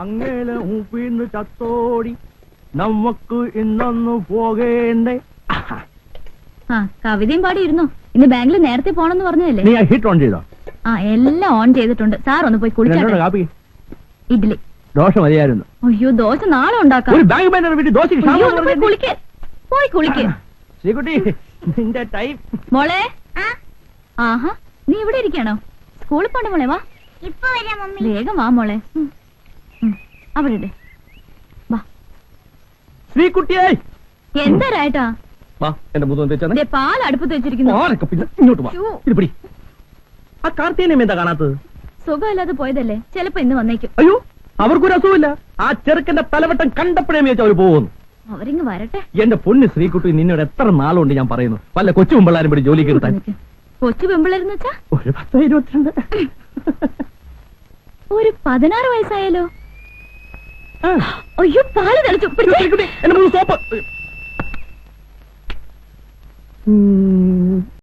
അങ്ങേലെ ഊപ്പിന്ന് ചത്തോടി നമുക്ക് ഇന്നൊന്നു പോകേണ്ടേ. ആ കവിതയും പാടിയിരുന്നു. ഇന്ന് ബാങ്കിൽ നേരത്തെ പോണെന്ന് പറഞ്ഞതല്ലേ? നീ ഹീറ്റ് ഓൺ ചെയ്തോ? ആ എല്ലാം ഓൺ ചെയ്തിട്ടുണ്ട്. സാർ ഒന്ന് പോയി കുളിച്ചാട്ടെ. കാപ്പി ഇഡ്ലി ദോശ മതിയായിരുന്നു. അയ്യോ ദോശ നാളെ ഉണ്ടാക്കാം. ഒരു ബാങ്ക് മാനേജർ വീട്ടിൽ ദോശയ്ക്ക് പോയി കുളിക്ക്. ശ്രീകുട്ടി നിന്റെ ടൈം. മോളെ ആഹാ നീ ഇവിടെ ഇരിക്കണോ? സ്കൂളിൽ പോണ്ട മോളെ. വാ വേഗം വാ മോളെ. അവിടെ ഇട്. വാ ശ്രീകുട്ടിയായി. എന്താ രായിട്ടാ? എന്റെ മുതൽ പാൽ അടുപ്പത്ത് വെച്ചിരിക്കുന്നു. ഇങ്ങോട്ട് വാ. ഇത് പിടി. ആ കാർത്തികനെ എന്താ കാണാത്തത്? സുഖമില്ലാതെ പോയതല്ലേ, ചിലപ്പോ ഇന്ന് വന്നേക്കും. അയ്യോ അവർക്കൊരു അസുഖമില്ല. ആ ചെറുക്കന്റെ തലവട്ടം കണ്ടപ്പോഴേ വെച്ച് അവർ പോകുന്നു. അവരിങ്ങ് വരട്ടെ. എന്റെ പൊന്ന് ശ്രീകുട്ടി, നിന്നോട് എത്ര നാളുണ്ട് ഞാൻ പറയുന്നു വല്ല കൊച്ചു പെമ്പിള്ളാരും പിടി ജോലിക്ക് കിട്ടാൻ. കൊച്ചു പെമ്പിള്ളേരെന്ന് വെച്ചാ ഒരു 10-22. ഒരു 16 വയസ്സായാലോ? അയ്യോ പാല് തെളിച്ചു. എന്റെ സോപ്പ്.